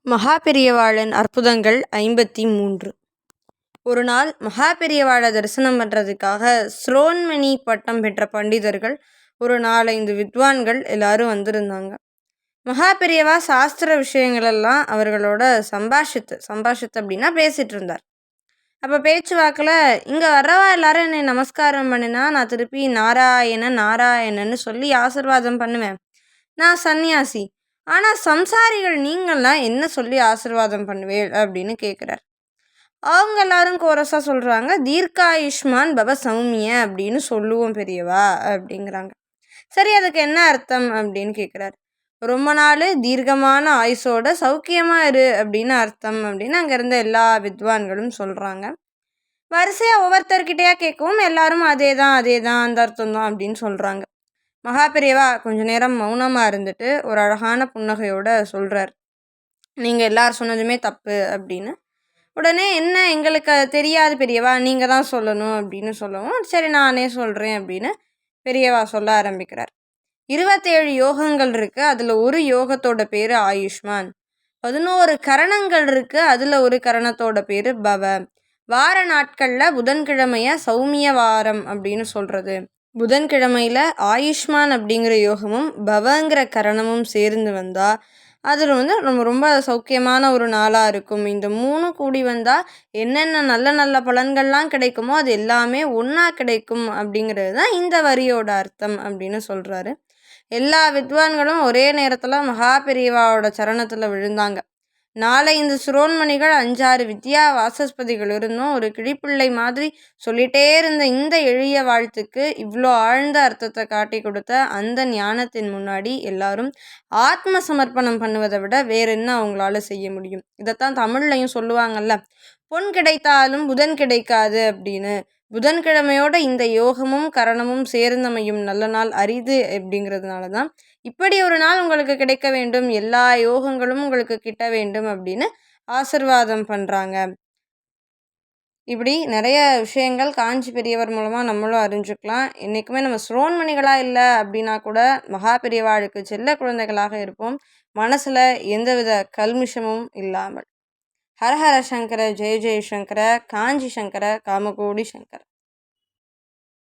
மகாபெரியவாளின் அற்புதங்கள் 53. ஒரு நாள் மகாபெரியவாளை தரிசனம் பண்ணுறதுக்காக ஸ்ரோன்மணி பட்டம் பெற்ற பண்டிதர்கள் ஒரு 4-5 வித்வான்கள் எல்லாரும் வந்திருந்தாங்க. மகாபெரியவா சாஸ்திர விஷயங்களெல்லாம் அவர்களோட சம்பாஷித்து அப்படின்னா பேசிட்டு இருந்தார். அப்போ பேச்சுவாக்கில் இங்கே வர்றவா எல்லாரும் என்னை நமஸ்காரம் பண்ணினா நான் திருப்பி நாராயணன் நாராயணன்னு சொல்லி ஆசிர்வாதம் பண்ணுவேன். நான் சந்நியாசி, ஆனால் சம்சாரிகள் நீங்கள்லாம் என்ன சொல்லி ஆசிர்வாதம் பண்ணுவேள் அப்படின்னு கேட்குறார். அவங்க எல்லாரும் கோரஸாக சொல்கிறாங்க, தீர்க்காயுஷ்மான் பவ சௌமிய அப்படின்னு சொல்லுவோம் பெரியவா அப்படிங்கிறாங்க. சரி, அதுக்கு என்ன அர்த்தம் அப்படின்னு கேட்குறாரு. ரொம்ப நாள் தீர்க்கமான ஆயுசோட சௌக்கியமாக இரு அப்படின்னு அர்த்தம் அப்படின்னு அங்கே இருந்த எல்லா வித்வான்களும் சொல்கிறாங்க. வரிசையாக ஒவ்வொருத்தர்கிட்டையா கேட்கவும் எல்லாரும் அதே தான் அந்த அர்த்தம் தான் அப்படின்னு சொல்கிறாங்க. மகாபெரியவா கொஞ்ச நேரம் மௌனமாக இருந்துட்டு ஒரு அழகான புன்னகையோட சொல்கிறார், நீங்கள் எல்லாரும் சொன்னதுமே தப்பு அப்படின்னு. உடனே என்ன எங்களுக்கு தெரியாது பெரியவா, நீங்கள் தான் சொல்லணும் அப்படின்னு சொல்லவும், சரி நானே சொல்கிறேன் அப்படின்னு பெரியவா சொல்ல ஆரம்பிக்கிறார். 27 யோகங்கள் இருக்குது, அதில் ஒரு யோகத்தோட பேர் ஆயுஷ்மான். 11 கரணங்கள் இருக்குது, அதில் ஒரு கரணத்தோட பேர் பவ. வார நாட்களில் புதன்கிழமைய சௌமிய வாரம் அப்படின்னு சொல்கிறது. புதன்கிழமையில் ஆயுஷ்மான் அப்படிங்கிற யோகமும் பவங்கிற கரணமும் சேர்ந்து வந்தால் அதில் நம்ம ரொம்ப சௌக்கியமான ஒரு நாளாக இருக்கும். இந்த 3 கூடி வந்தால் என்னென்ன நல்ல நல்ல பலன்கள்லாம் கிடைக்குமோ அது எல்லாமே ஒன்றா கிடைக்கும் அப்படிங்கிறது தான் இந்த வரியோட அர்த்தம் அப்படின்னு சொல்கிறாரு. எல்லா வித்வான்களும் ஒரே நேரத்தில் மகாபெரியவாவோட சரணத்தில் விழுந்தாங்க. 4-5 சிரோன்மணிகள் 5-6 வித்யா வாசஸ்பதிகள் இருந்தும் ஒரு கிழிப்பிள்ளை மாதிரி சொல்லிட்டே இருந்த இந்த எளிய வாழ்த்துக்கு இவ்வளோ ஆழ்ந்த அர்த்தத்தை காட்டி கொடுத்த அந்த ஞானத்தின் முன்னாடி எல்லாரும் ஆத்ம சமர்ப்பணம் பண்ணுவதை விட வேற என்ன அவங்களால செய்ய முடியும்? இதைத்தான் தமிழ்லையும் சொல்லுவாங்கல்ல, பொன் கிடைத்தாலும் புதன் கிடைக்காது அப்படின்னு. புதன்கிழமையோட இந்த யோகமும் கரணமும் சேர்ந்தமையும் நல்ல நாள் அரிது அப்படிங்கிறதுனால தான் இப்படி ஒரு நாள் உங்களுக்கு கிடைக்க வேண்டும், எல்லா யோகங்களும் உங்களுக்கு கிட்ட வேண்டும் அப்படின்னு ஆசிர்வாதம் பண்ணுறாங்க. இப்படி நிறைய விஷயங்கள் காஞ்சி பெரியவர் மூலமாக நம்மளும் அறிஞ்சுக்கலாம். என்றைக்குமே நம்ம சிரோன்மணிகளாக இல்லை அப்படின்னா கூட மகா பெரியவாளுக்கு செல்ல குழந்தைகளாக இருப்போம், மனசில் எந்தவித கல்மிஷமும் இல்லாமல். ஹரஹர சங்கர ஜெய ஜெய சங்கர, காஞ்சி சங்கர, காமகோடி சங்கர.